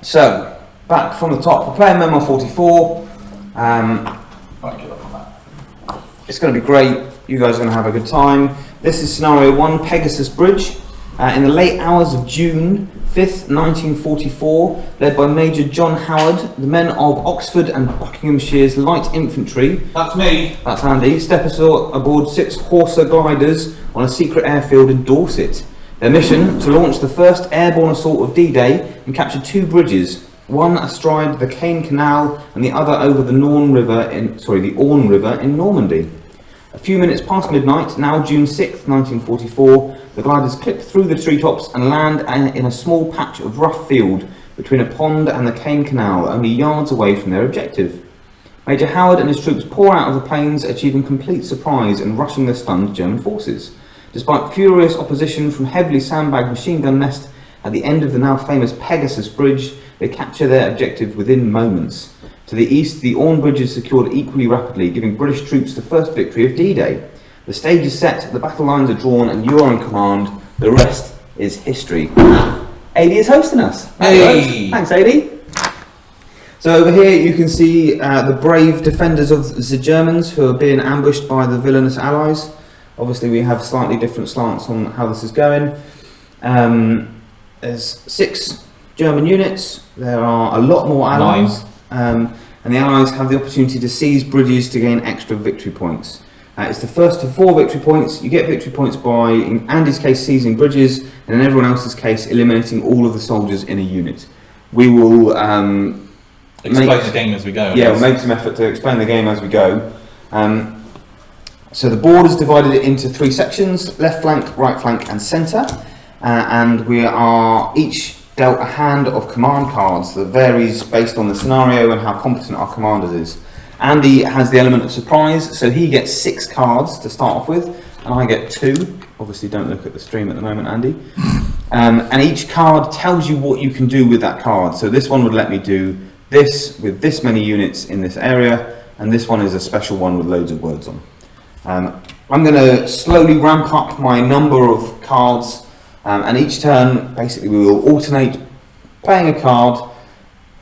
So, back from the top, we're playing Memoir 44. It's going to be great. You guys are going to have a good time. This is scenario 1, Pegasus Bridge. In the late hours of June 5th, 1944, led by Major John Howard, the men of Oxford and Buckinghamshire's Light Infantry, that's me, that's Andy, step aboard 6 Horsa gliders on a secret airfield in Dorset. Their mission, to launch the first airborne assault of D-Day and capture 2 bridges, one astride the Caen Canal and the other over the Orne River in Normandy. A few minutes past midnight, now June 6th, 1944, the gliders clip through the treetops and land in a small patch of rough field between a pond and the Caen Canal, only yards away from their objective. Major Howard and his troops pour out of the planes, achieving complete surprise and rushing the stunned German forces. Despite furious opposition from heavily sandbagged machine gun nest at the end of the now famous Pegasus Bridge, they capture their objective within moments. To the east, the Orne Bridge is secured equally rapidly, giving British troops the first victory of D-Day. The stage is set, the battle lines are drawn, and you are in command. The rest is history. AD is hosting us. Hey. Thanks, AD. So over here you can see the brave defenders of the Germans who are being ambushed by the villainous allies. Obviously we have slightly different slants on how this is going. There's 6 German units. There are a lot more allies. And the allies have the opportunity to seize bridges to gain extra victory points. It's the first of 4 victory points. You get victory points by, in Andy's case, seizing bridges, and in everyone else's case, eliminating all of the soldiers in a unit. We will explain the game as we go. Yeah, we'll make some effort to explain the game as we go. So the board is divided into 3 sections: left flank, right flank, and centre. And we are each dealt a hand of command cards that varies based on the scenario and how competent our commander is. Andy has the element of surprise, so he gets 6 cards to start off with, and I get 2. Obviously don't look at the stream at the moment, Andy. And each card tells you what you can do with that card. So this one would let me do this with this many units in this area, and this one is a special one with loads of words on. I'm going to slowly ramp up my number of cards, and each turn basically we will alternate playing a card,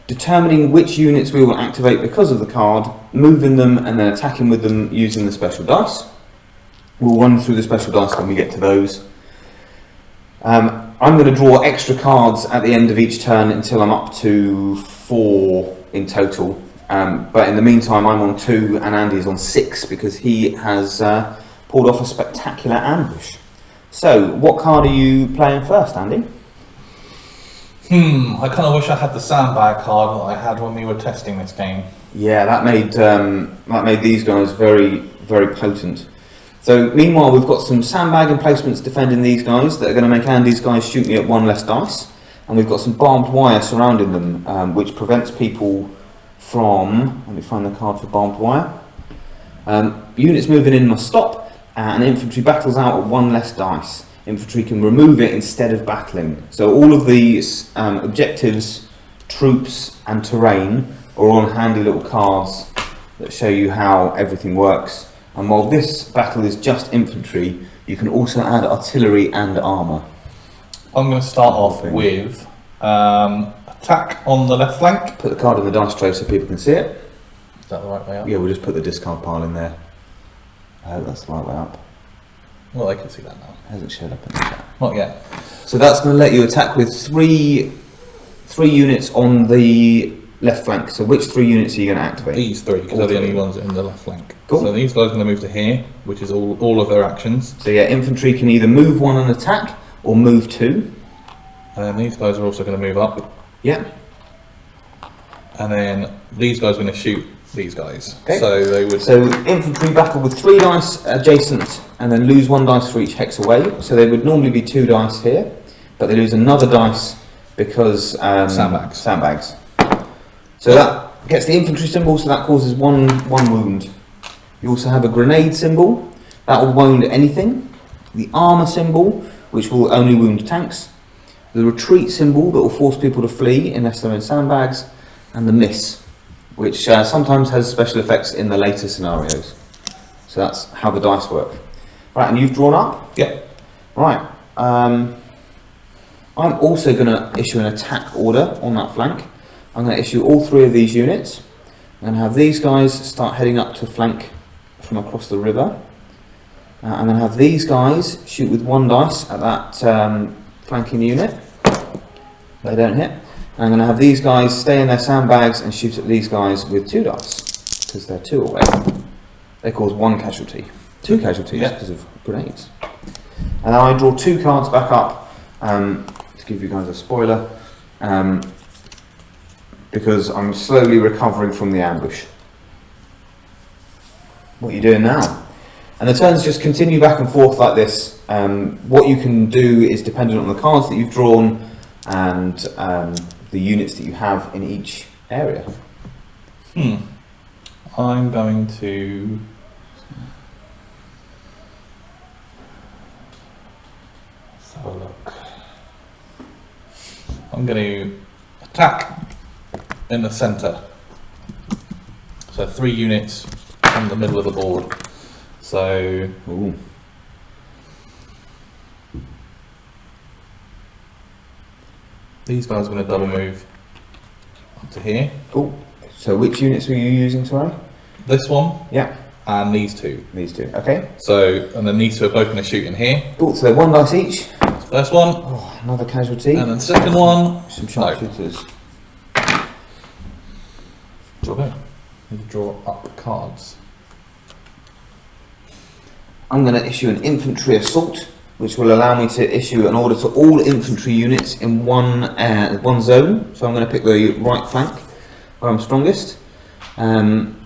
determining which units we will activate because of the card, moving them and then attacking with them using the special dice. We'll run through the special dice when we get to those. I'm going to draw extra cards at the end of each turn until I'm up to 4 in total. But in the meantime I'm on 2 and Andy's on 6 because he has pulled off a spectacular ambush. So, what card are you playing first, Andy? I kind of wish I had the sandbag card that I had when we were testing this game. Yeah, that made these guys very, very potent. So, meanwhile, we've got some sandbag emplacements defending these guys that are going to make Andy's guys shoot me at 1 less dice. And we've got some barbed wire surrounding them, which prevents people from... Let me find the card for barbed wire. Units moving in must stop. And infantry battles out at 1 less dice. Infantry can remove it instead of battling. So all of these objectives, troops and terrain are on handy little cards that show you how everything works. And while this battle is just infantry, you can also add artillery and armour. I'm going to start off with attack on the left flank. Put the card in the dice tray so people can see it. Is that the right way up? Yeah, we'll just put the discard pile in there. I hope that's the right way up. Well, I can see that now. It hasn't showed up in the chat. Not yet. So that's going to let you attack with three units on the left flank. So which 3 units are you going to activate? These 3, because they're the only ones in the left flank. Cool. So these guys are going to move to here, which is all of their actions. So yeah, infantry can either move 1 and attack, or move 2. And these guys are also going to move up. Yeah. And then these guys are going to shoot these guys. Okay. So they would. So infantry battle with 3 dice adjacent, and then lose 1 dice for each hex away. So they would normally be 2 dice here, but they lose another dice because sandbags. So that gets the infantry symbol, so that causes one wound. You also have a grenade symbol that will wound anything. The armour symbol, which will only wound tanks. The retreat symbol that will force people to flee unless they're in sandbags, and the miss, which sometimes has special effects in the later scenarios. So that's how the dice work. Right, and you've drawn up? Yep. Right. I'm also going to issue an attack order on that flank. I'm going to issue all 3 of these units. I'm going to have these guys start heading up to flank from across the river. I'm going to have these guys shoot with 1 dice at that flanking unit. They don't hit. And I'm going to have these guys stay in their sandbags and shoot at these guys with 2 dice, because they're 2 away. They cause 1 casualty. 2 casualties because of grenades. And I draw 2 cards back up to give you guys a spoiler, because I'm slowly recovering from the ambush. What are you doing now? And the turns just continue back and forth like this. What you can do is dependent on the cards that you've drawn and the units that you have in each area. I'm going to... Let's have a look. I'm going to attack in the centre. So 3 units on the middle of the board. So... Ooh. These guys are going to double move up to here. Oh, so which units were you using, sorry? This one. Yeah. And these 2. These 2, okay. So, and then these 2 are both going to shoot in here. Oh, so 1 dice each. First one. Oh, another casualty. And then second one. Some sharpshooters. Draw go. Need to draw up cards. I'm going to issue an infantry assault, which will allow me to issue an order to all infantry units in one zone. So I'm going to pick the right flank, where I'm strongest. Units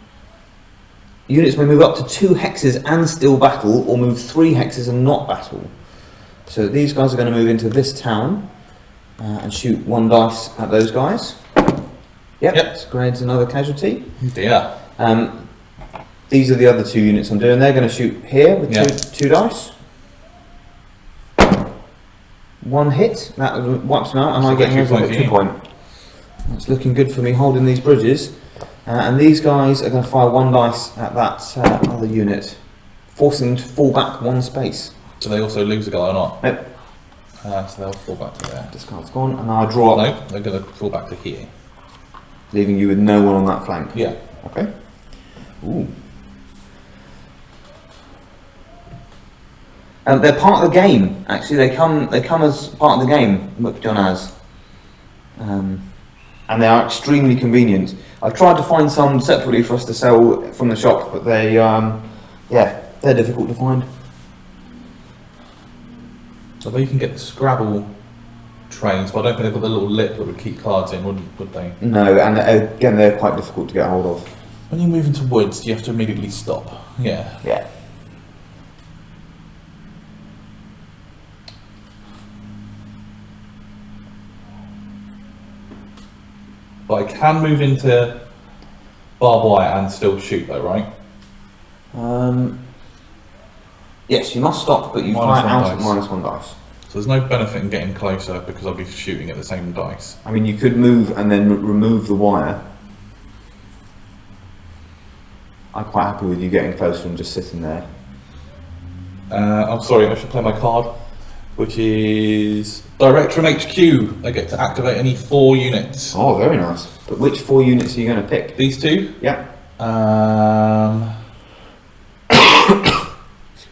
may move up to 2 hexes and still battle, or move 3 hexes and not battle. So these guys are going to move into this town and shoot 1 dice at those guys. Yep. Grenades another casualty. Yeah. These are the other 2 units I'm doing. They're going to shoot here with two dice. 1 hit, that wipes them out, and I get a victory point. That's looking good for me holding these bridges. And these guys are going to fire 1 dice at that other unit, forcing them to fall back 1 space. Do they also lose a guy or not? Nope. So they'll fall back to there. This card's gone, and now I draw up. No, they're going to fall back to here. Leaving you with no one on that flank. Yeah. Okay. Ooh. They're part of the game. Actually, they come as part of the game. Look, John has. And they are extremely convenient. I've tried to find some separately for us to sell from the shop, but they, they're difficult to find. Although you can get the Scrabble trains, but I don't think they've got the little lip that would keep cards in, would they? No, and again, they're quite difficult to get hold of. When you move into woods, you have to immediately stop. Yeah. Yeah. But I can move into barbed wire and still shoot though, right? Yes, you must stop, but you fire out at -1 dice. So there's no benefit in getting closer because I'll be shooting at the same dice. I mean, you could move and then remove the wire. I'm quite happy with you getting closer and just sitting there. I'm sorry, I should play my card, which is Director and HQ. I get to activate any 4 units. Oh, very nice. But which 4 units are you going to pick? These 2? Yeah.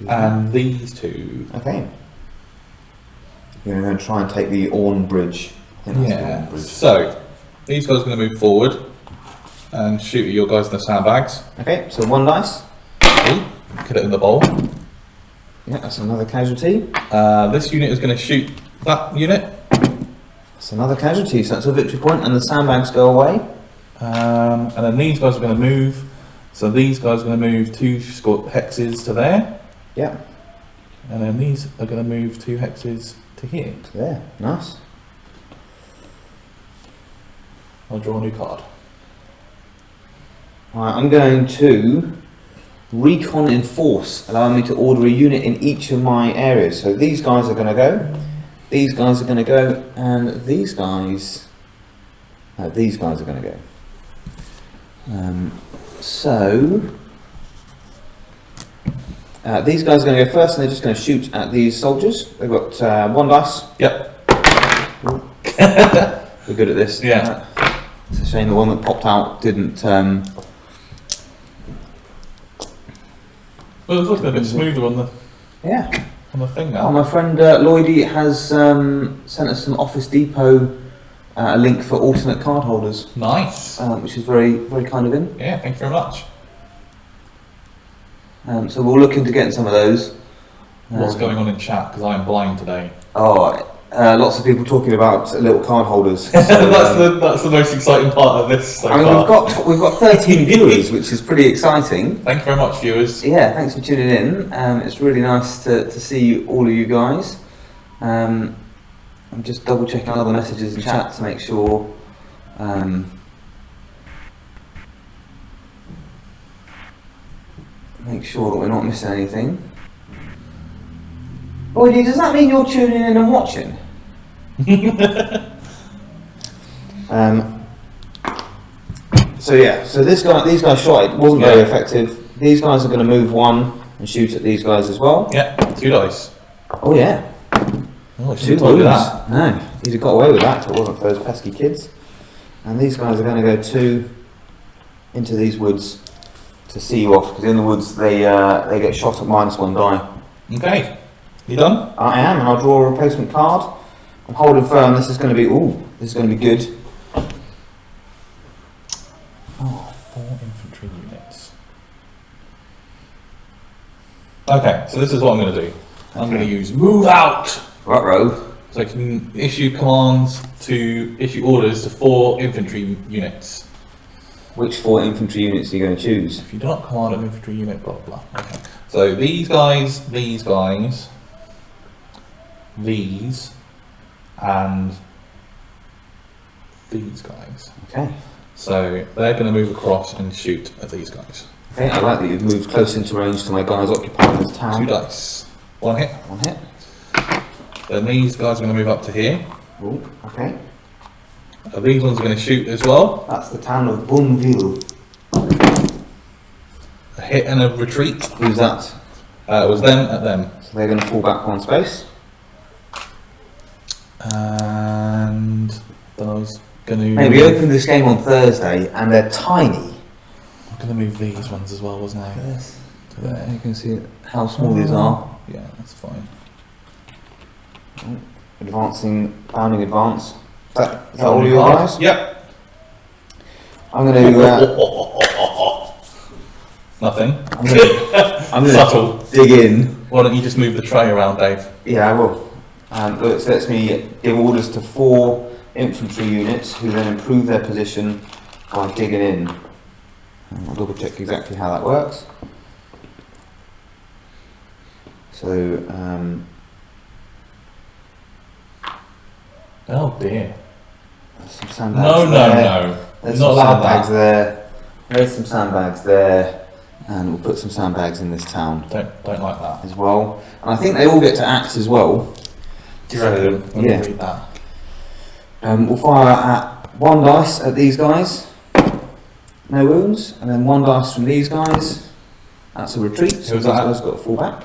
And these 2. Okay. You're going to try and take the Orne Bridge. I think that's the Yeah. Orne Bridge. So these guys are going to move forward and shoot at your guys in the sandbags. Okay, so 1 dice. Ooh, put it in the bowl. Yeah, that's another casualty. This unit is going to shoot that unit. That's another casualty, so that's a victory point, and the sandbags go away. And then these guys are going to move. So these guys are going to move 2 hexes to there. Yeah. And then these are going to move 2 hexes to here. There, nice. I'll draw a new card. Right, I'm going to recon enforce, allowing me to order a unit in each of my areas. So these guys are going to go, these guys are going to go, and these guys are going to go. These guys are going to go first, and they're just going to shoot at these soldiers. They've got 1 dice. Yep. We're good at this. Yeah. It's a shame the one that popped out didn't. Well, it was looking a bit smoother on the thing now. Oh, my friend Lloydie has sent us some Office Depot a link for alternate card holders. Nice. Which is very, very kind of him. Yeah, thank you very much. So we'll look into getting some of those. What's going on in chat? Because I'm blind today. Oh, lots of people talking about little card holders. So, that's the most exciting part of this so far. We've got 13 viewers, which is pretty exciting. Thank you very much, viewers. Yeah, thanks for tuning in. It's really nice to see all of you guys. I'm just double checking other messages in chat to make sure. Make sure that we're not missing anything. Lloydie, does that mean you're tuning in and watching? So these guys shot it. Wasn't very effective. These guys are going to move one and shoot at these guys as well. Yeah, 2 dice. Oh yeah. Oh, 2 wounds. No, he'd have got away with that if it wasn't for those pesky kids. And these guys are going to go 2 into these woods to see you off, because in the woods they get shot at -1 die. Okay. You done? I am, and I'll draw a replacement card. I'm holding firm. This is going to be this is going to be good. Oh, 4 infantry units. Okay, so this is what I'm going to do. I'm going to use move out. Right-row. So I can issue commands to issue orders to 4 infantry units. Which 4 infantry units are you going to choose? If you do not command an infantry unit, blah blah. Okay. So these guys, these, and these guys. Okay. So they're going to move across and shoot at these guys. Okay, I like that you've moved close into range to my guys occupying this town. 2 dice. 1 hit. 1 hit. Then these guys are going to move up to here. Oh, okay. These ones are going to shoot as well. That's the town of Bonneville. A hit and a retreat. Who's that? It was them at them. So they're going to fall back 1 space. And then I was going to... Hey, we opened this game on Thursday and they're tiny. I'm going to move these ones as well, wasn't I? Yes. To there. You can see how small these are. Yeah, that's fine. Advancing, bounding advance. Is that all you guys? Yep. I'm going to... Nothing. I'm going Subtle. to dig in. Why don't you just move the tray around, Dave? Yeah, I will. It lets me give orders to 4 infantry units who then improve their position by digging in. I'll double check exactly how that works. So, oh dear. there's some sandbags there. There's Not some allowed sandbags that. there. There's some sandbags there. And we'll put some sandbags in this town Don't like that. as well. And I think they all get to act as well. Do you reckon? Let me Yeah. read that. We'll fire at 1 dice at these guys. No wounds. And then 1 dice from these guys. That's a retreat. So Who's these that? guys got to fall back.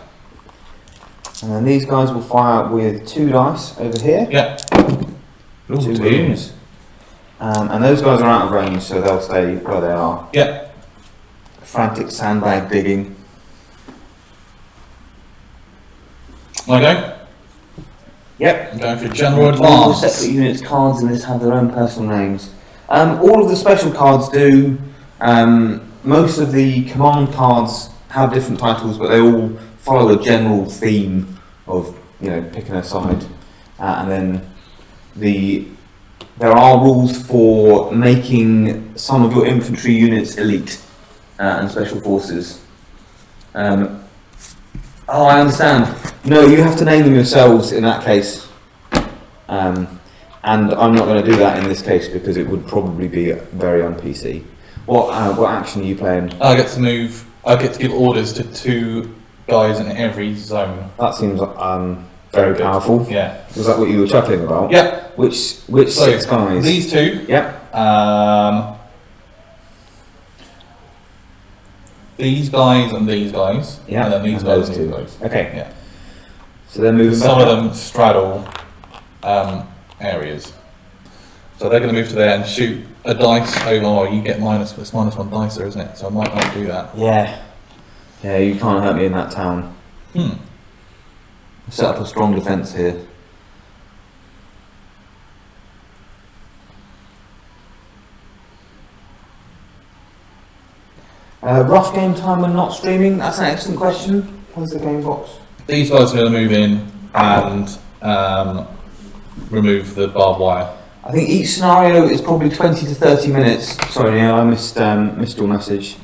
And then these guys will fire with 2 dice over here. Yeah. 2 wounds. And those guys are out of range, so they'll stay where they are. Yeah. Frantic sandbag digging. Okay. Yep. I'm going for general All the advance. separate units cards in this have their own personal names. All of the special cards do. Most of the command cards have different titles, but they all follow a general theme of, picking a side. And then there are rules for making some of your infantry units elite and special forces. Oh, I understand. No, you have to name them yourselves in that case. And I'm not going to do that in this case because it would probably be very un-PC. What action are you playing? I get to move. I get to give orders to 2 guys in every zone. That seems very powerful. Yeah. Was that what you were chuckling about? Yeah. Which So 6 guys? these 2. Yep. These guys and these guys. Yeah. And then these And guys those and these two. guys. Okay. Yeah. So they're moving Some back of up. them straddle areas. So they're going to move to there and shoot a dice over. Oh, you get it's -1 dice there, isn't it? So I might not do that. Yeah. Yeah, you can't hurt me in that town. Set up a strong defence here. Rough game time when not streaming? That's an excellent question. Where's the game box? These guys are going to move in and remove the barbed wire. I think each scenario is probably 20 to 30 minutes. Sorry, Neil, I missed your message.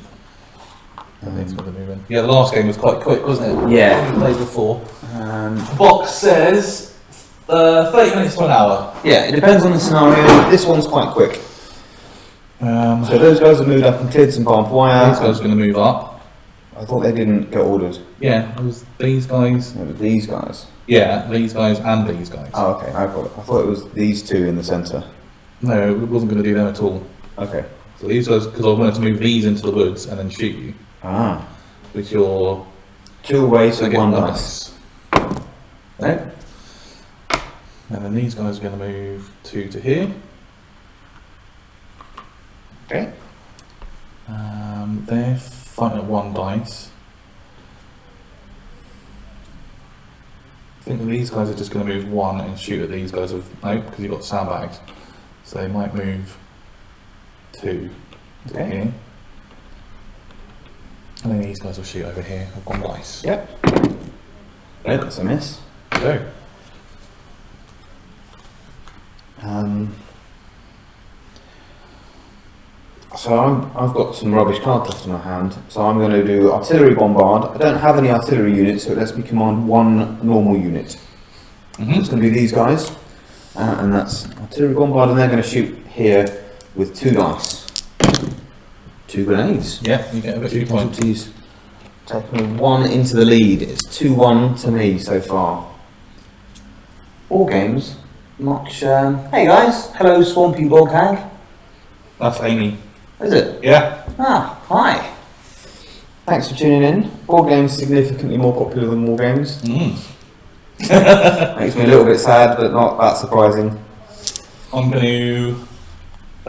Yeah, the last game was quite quick, wasn't it? Yeah. We played before. The box says 30 minutes to an hour. Yeah, it depends on the scenario. This one's quite quick. So those guys have moved up and cleared some barbed wire. These guys are going to move up. I thought they didn't get ordered. Yeah, it was these guys. It was these guys. Yeah, these guys and these guys. Oh, okay. I thought it was these two in the centre. No, it wasn't going to do them at all. Okay. So these guys, because I wanted to move these into the woods and then shoot you. Ah. With your 2 away to 1 dice. Right. And then these guys are going to move 2 to here. Okay. They're fighting at 1 dice. I think these guys are just going to move 1 and shoot at these guys with because you've got sandbags. So they might move 2 to here. And then these guys will shoot over here with 1 dice. Yep. Okay, that's a miss. Go. So I've got some rubbish cards left in my hand, so I'm going to do artillery bombard. I don't have any artillery units, so it lets me command 1 normal unit. It's going to be these guys, and that's artillery bombard, and they're going to shoot here with 2 dice. 2 grenades. Yeah, you get a 2 points. Taking 1 into the lead. It's 2-1 to me so far. All games. Much. Hey guys, hello Swampy Bog Hag. That's Amy. Is it? Yeah. Ah, hi. Thanks for tuning in. Board games significantly more popular than war games. Makes me a little bit sad, but not that surprising. I'm going to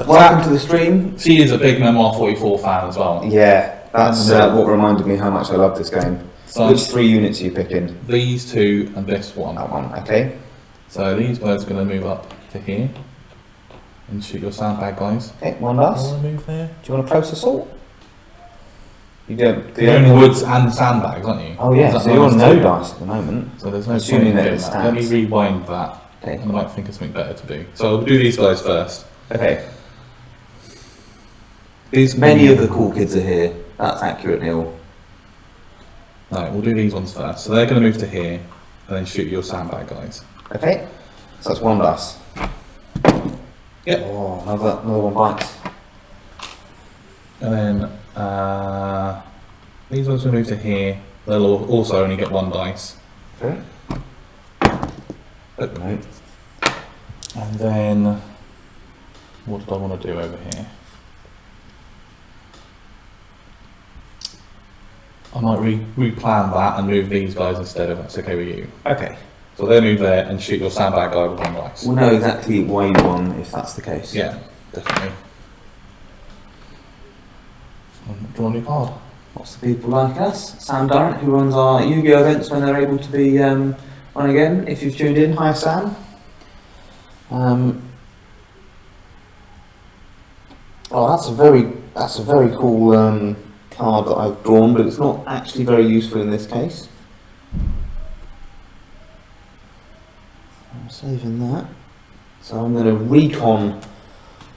Welcome to the stream. She is a big Memoir 44 fan as well. Yeah, that's what reminded me how much I love this game. So which 3 units are you picking? These 2 and this one. That one, okay. So these guys are going to move up to here and shoot your sandbag guys. Okay, 1 dice. Want to move there? Do you want a close assault? You don't. You're only woods and sandbags, aren't you? Oh yeah, so you're on no dice at the moment. So there's no Assuming point in that doing it that. Let me stands. rewind that. Okay. And I might think of something better to do. So I'll do these guys first. Okay. These Many of the cool kids are here. That's accurate, Neil. No, we'll do these ones first. So they're going to move to here and then shoot your sandbag guys. Okay. So that's 1 dice. Yep. Oh, another 1 bites. And then these ones will move to here. They'll also only get 1 dice. Okay. Right. And then what did I want to do over here? I might replan that and move these guys instead if that's okay with you. Okay. So they'll move there and shoot your sandbag guy with 1 dice. We'll know exactly why you won if that's the case. Yeah, definitely. Draw a new card. Lots of people like us. Sam Durrant, who runs our Yu-Gi-Oh events when they're able to be on again. If you've tuned in, hi Sam. Oh, that's a very cool card that I've drawn, but it's not actually very useful in this case. I'm saving that. So I'm going to recon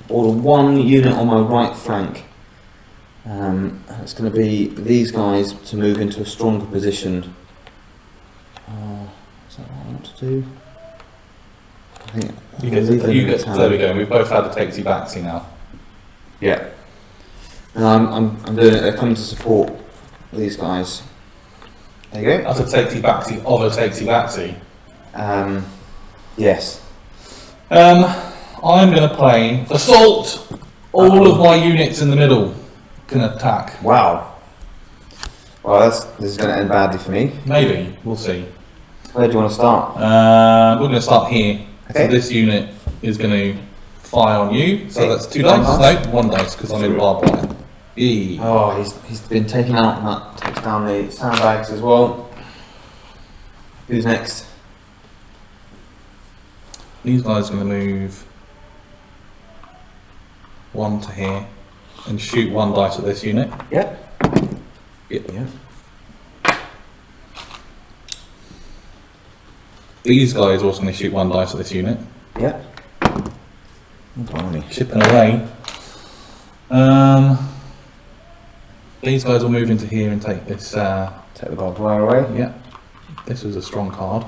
order 1 unit on my right flank. It's going to be these guys to move into a stronger position. Is that what I want to do? I think there we go. We've both had the takesy backsy now. Yeah. And I'm doing it. They're coming to support these guys. There you go. That's a takesy backsy of a takesy backsy. Yes. I'm going to play assault. All of my units in the middle can attack. Wow. Well, this is going to end badly for me. Maybe we'll see. Where do you want to start? We're going to start here. Okay. So this unit is going to fire on you. So Okay, that's 2 one dice. dice. No, 1 dice because I'm in barbed wire. E. Oh, he's been taken out and that takes down the sandbags as well. Who's next? These guys are going to move 1 to here and shoot 1 dice at this unit. Yep. Yep. Yeah. These guys are also going to shoot 1 dice at this unit. Yep. Blimey. Chipping away. These guys will move into here and take this. Take the barbed wire away. Yeah, this was a strong card.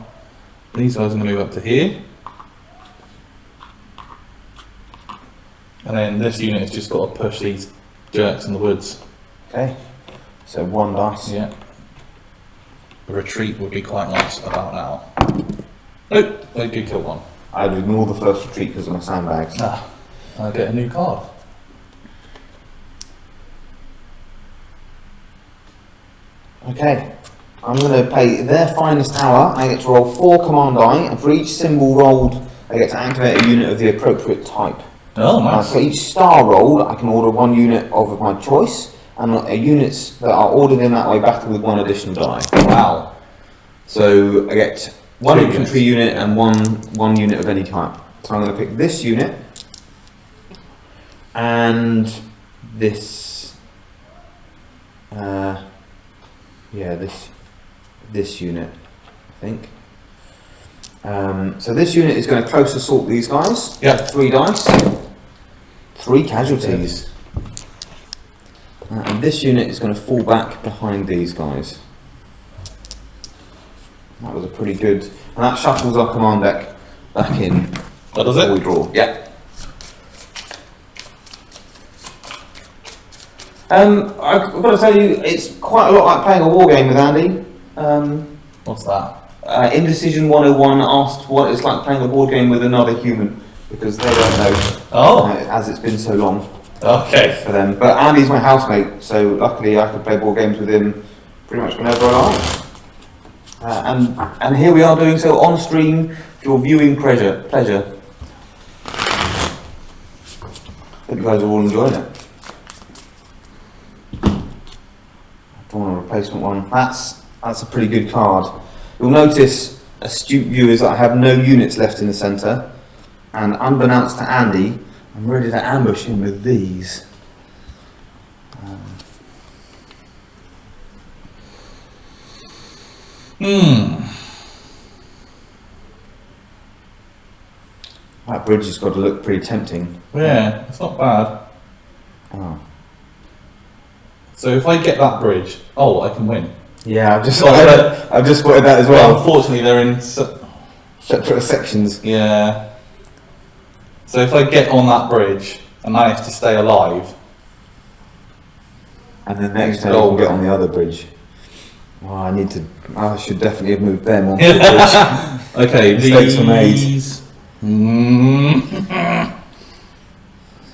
These guys are going to move up to here. And then this unit has just got to push these jerks in the woods. Okay. So 1 dice. Yeah. A retreat would be quite nice about now. Oh, they do kill 1. I'd ignore the first retreat because of my sandbags. Ah, I get a new card. Okay. I'm going to pay their finest hour. I get to roll 4 command die, and for each symbol rolled, I get to activate a unit of the appropriate type. Oh, nice. For each star rolled, I can order 1 unit of my choice, and units that are ordered in that way battle with 1 additional die. Wow. So I get 1 2 infantry unit and one unit of any type. So I'm going to pick this unit and this. This unit, I think. So this unit is going to close assault these guys. Yeah. 3 dice. 3 casualties. And this unit is going to fall back behind these guys. That was a pretty good... And that shuttles our command deck back in. What does before it? we draw. Yeah. I've got to tell you, it's quite a lot like playing a war game with Andy. What's that? Indecision 101 asked what it's like playing a board game with another human, because they don't know, Oh. as it's been so long Okay. for them. But Andy's my housemate, so luckily I can play board games with him pretty much whenever I like. And here we are doing so on stream for your viewing pleasure. Hope you guys are all enjoying it. I've drawn a replacement one. That's a pretty good card. You'll notice, astute viewers, that I have no units left in the centre, and unbeknownst to Andy, I'm ready to ambush him with these. That bridge has got to look pretty tempting. Yeah, it's not bad. Oh. So if I get that bridge, I can win. Yeah, I've just Well, spotted that as well. Unfortunately, they're in. Separate sections. Yeah. So if I get on that bridge and manage to stay alive, And then next time I'll get on the other bridge. Oh, I should definitely have moved them on the bridge. okay, Mistakes were made. these.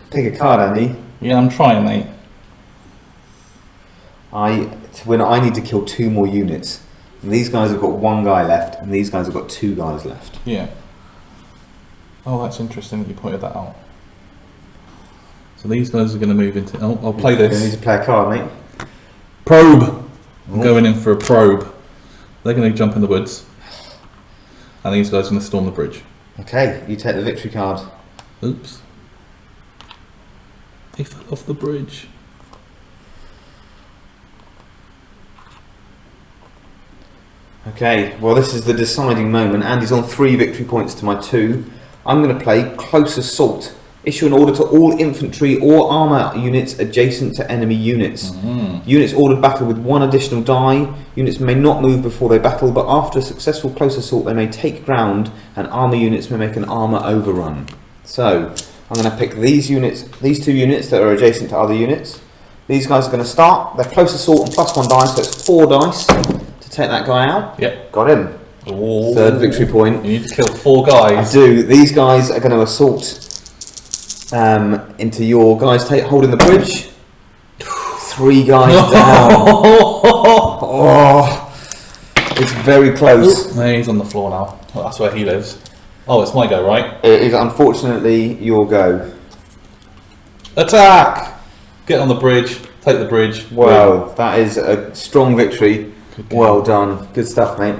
Pick a card, Andy. Yeah, I'm trying, mate. When I need to kill 2 more units. And these guys have got 1 guy left, and these guys have got 2 guys left. Yeah. Oh, that's interesting that you pointed that out. So these guys are going to move into. Oh, I'll play You need this. to play a card, mate. Probe. I'm going in for a probe. They're going to jump in the woods, and these guys are going to storm the bridge. Okay, you take the victory card. Oops. They fell off the bridge. Okay, well this is the deciding moment. Andy's on 3 victory points to my 2. I'm going to play Close Assault. Issue an order to all infantry or armour units adjacent to enemy units. Units ordered battle with 1 additional die. Units may not move before they battle, but after a successful close assault they may take ground, and armour units may make an armour overrun. So, I'm going to pick these 2 units that are adjacent to other units. These guys are going to start. They're close assault and +1 dice, so it's 4 dice to take that guy out. Yep. Got him. Oh. 3rd victory point. You need to kill 4 guys. I do. These guys are going to assault into your guys holding the bridge. 3 guys down. Oh, it's very close. No, he's on the floor now. Well, that's where he lives. Oh, it's my go, right? It is unfortunately your go. Attack! Get on the bridge. Take the bridge. Well, that is a strong victory. Well done. Good stuff, mate.